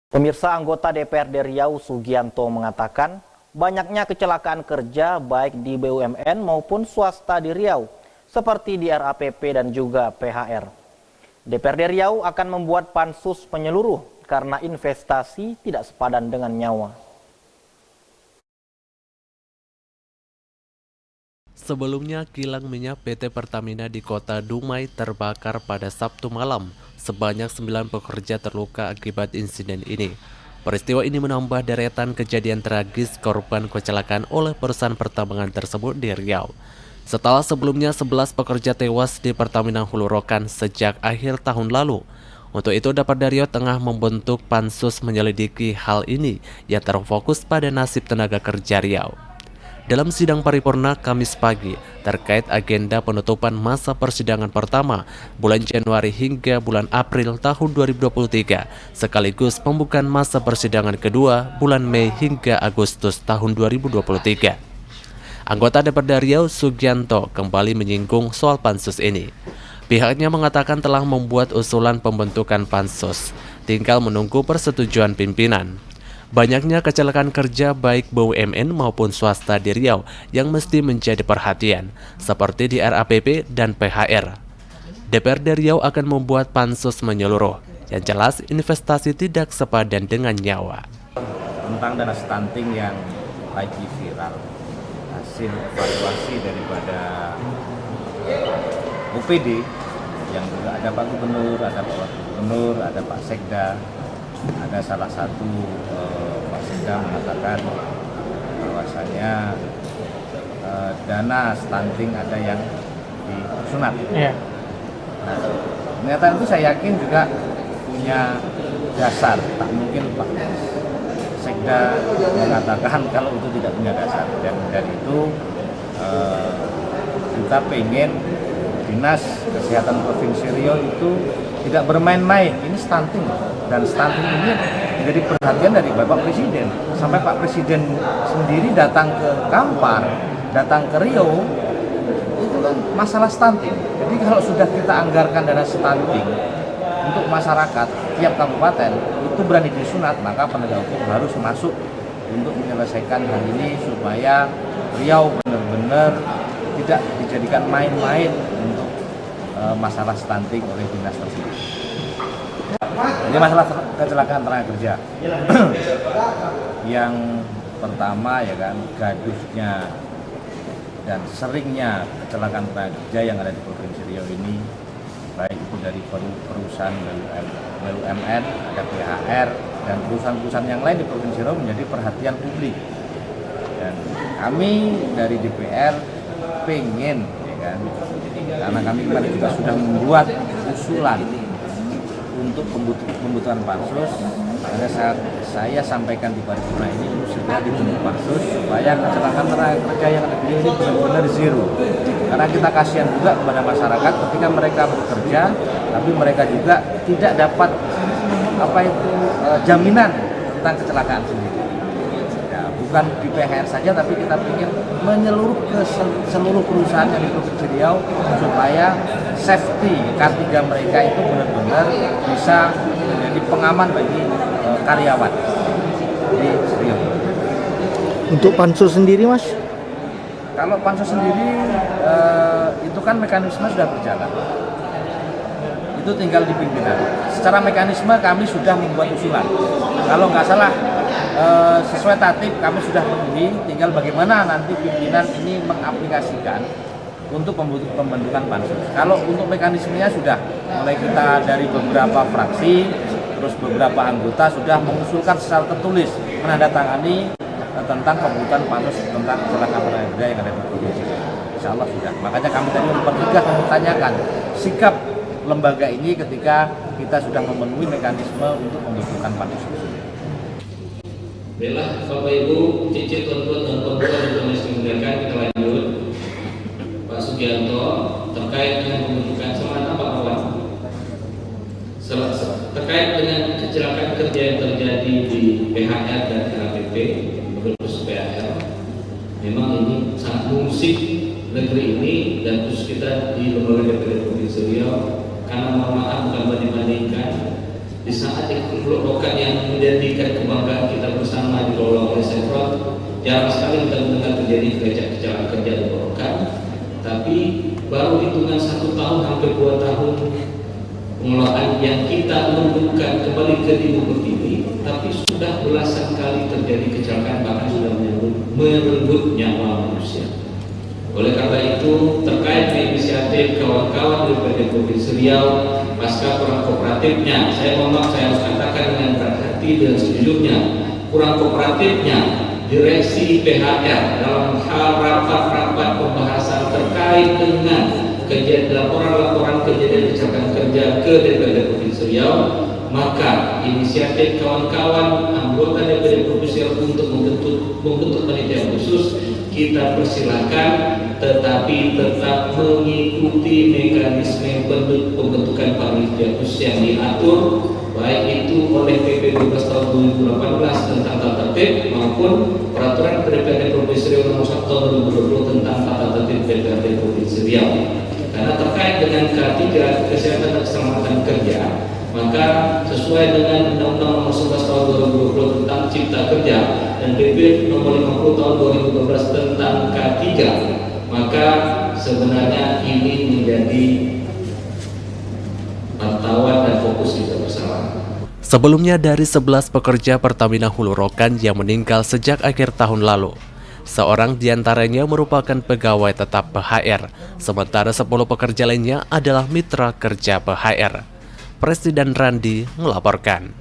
Pemirsa, anggota DPRD Riau Sugianto mengatakan banyaknya kecelakaan kerja baik di BUMN maupun swasta di Riau, seperti di RAPP dan juga PHR. DPRD Riau akan membuat pansus penyeluruh karena investasi tidak sepadan dengan nyawa. Sebelumnya, kilang minyak PT Pertamina di kota Dumai terbakar pada Sabtu malam. Sebanyak 9 pekerja terluka akibat insiden ini. Peristiwa ini menambah deretan kejadian tragis korban kecelakaan oleh perusahaan pertambangan tersebut di Riau. Setelah sebelumnya 11 pekerja tewas di Pertamina Hulu Rokan sejak akhir tahun lalu. Untuk itu, DPRD Riau tengah membentuk pansus menyelidiki hal ini yang terfokus pada nasib tenaga kerja Riau. Dalam sidang paripurna Kamis pagi terkait agenda penutupan masa persidangan pertama bulan Januari hingga bulan April tahun 2023, sekaligus pembukaan masa persidangan kedua bulan Mei hingga Agustus tahun 2023. Anggota DPRD Riau Sugianto kembali menyinggung soal pansus ini. Pihaknya mengatakan telah membuat usulan pembentukan pansus, tinggal menunggu persetujuan pimpinan. Banyaknya kecelakaan kerja baik BUMN maupun swasta di Riau yang mesti menjadi perhatian, seperti di RAPP dan PHR. DPRD Riau akan membuat pansus menyeluruh, yang jelas investasi tidak sepadan dengan nyawa. Tentang dana stunting yang lagi viral, hasil evaluasi daripada OPD yang juga ada Pak Gubernur, ada Pak Wakil Gubernur, ada Pak Sekda. Ada salah satu Pak Sekda mengatakan bahwasanya dana stunting ada yang disunat. Nah, pernyataan itu saya yakin juga punya dasar. Tak mungkin Pak Sekda mengatakan kalau itu tidak punya dasar. Dan dari itu kita pengen Dinas Kesehatan Provinsi Riau itu tidak bermain-main. Ini stunting, dan stunting ini menjadi perhatian dari Bapak Presiden. Sampai Pak Presiden sendiri datang ke Kampar, datang ke Riau, itu kan masalah stunting. Jadi kalau sudah kita anggarkan dana stunting untuk masyarakat tiap kabupaten itu berani disunat, maka penegak hukum harus masuk untuk menyelesaikan hal ini supaya Riau benar-benar tidak dijadikan main-main untuk masalah stunting oleh dinas tersebut. Ini masalah kecelakaan tenaga kerja. Yang pertama ya kan, gaduhnya dan seringnya kecelakaan tenaga kerja yang ada di Provinsi Riau ini, baik itu dari perusahaan BUMN, ada PHR, dan perusahaan-perusahaan yang lain di Provinsi Riau menjadi perhatian publik. Dan kami dari DPR pengen, ya kan, karena kami kemarin juga sudah membuat usulan untuk pembutuhan pansus, makanya saya sampaikan di paripurna ini segera dibentuk pansus supaya kecelakaan tenaga kerja yang ada di sini benar-benar zero. Karena kita kasihan juga kepada masyarakat ketika mereka bekerja, tapi mereka juga tidak dapat jaminan tentang kecelakaan sendiri. Bukan di PHR saja, tapi kita ingin menyeluruh ke seluruh perusahaan yang di Provinsi Riau supaya safety K3 mereka itu benar-benar bisa menjadi pengaman bagi karyawan di Riau. Untuk pansus sendiri, Mas? Kalau pansus sendiri itu kan mekanisme sudah berjalan. Itu tinggal di pimpinan. Secara mekanisme kami sudah membuat usulan. Kalau nggak salah sesuai tatip kami sudah memenuhi, tinggal bagaimana nanti pimpinan ini mengaplikasikan untuk pembentukan pansus. Kalau untuk mekanismenya sudah mulai kita dari beberapa fraksi, terus beberapa anggota sudah mengusulkan secara tertulis menandatangani tentang pembentukan pansus tentang kecelakaan tenaga kerja yang ada di provinsi. Insya Allah sudah. Makanya kami tadi mempertegas mempertanyakan sikap lembaga ini ketika kita sudah memenuhi mekanisme untuk pembentukan pansus tersebut. Baiklah, Bapak Ibu, cicit tuan-tuan dan puan-puan yang kami muliakan, kita lanjut. Pak Sugianto terkait dengan pembentukan semana Pak Kawan. Terkait dengan kecelakaan kerja yang terjadi di PHR dan RAPP, terus PHR, memang ini sangat mengusik negeri ini dan khusus kita di lembaga DPRD Provinsi Riau, karena mohon maaf bukan membanding-bandingkan Di saat rokan yang menjadikan kebanggaan kita bersama dikelola oleh Chevron, jarang sekali kita mendengar terjadi kecelakaan kerja di rokan. Tapi baru hitungan 1 tahun hampir 2 tahun pengelolaan yang kita membuka kembali ke Ibu Pertiwi, tapi sudah belasan kali terjadi kecelakaan, bahkan sudah merenggut nyawa manusia. Oleh karena itu, terkait dengan inisiatif kawan-kawan dari Provinsi Riau pasca kurang kooperatifnya, saya harus katakan dengan berat hati dan sejujurnya, kurang kooperatifnya direksi PHR dalam hal rapat-rapat pembahasan terkait dengan laporan-laporan kejadian kecelakaan kerja ke DPRD Provinsi Riau, maka inisiatif kawan-kawan anggota DPRD Provinsi Riau untuk membentuk panitia khusus kita persilahkan, tetapi tetap mengikuti mekanisme pembentukan panitia khusus yang diatur baik itu oleh PP 12 tahun 2018 tentang tata tertib maupun peraturan DPRD Provinsi Riau nomor 1 tahun 2020 tentang tata tertib DPRD Provinsi Riau. Karena terkait dengan K3 kesehatan dan keselamatan kerja, maka sesuai dengan Undang-Undang nomor 11 tahun 2020 tentang Cipta Kerja dan PP nomor 50 tahun 2012 tentang K3, maka sebenarnya ini menjadi pantauan dan fokus kita bersama. Sebelumnya dari 11 pekerja Pertamina Hulu Rokan yang meninggal sejak akhir tahun lalu, seorang diantaranya merupakan pegawai tetap PHR, sementara 10 pekerja lainnya adalah mitra kerja PHR. Presiden Randi melaporkan.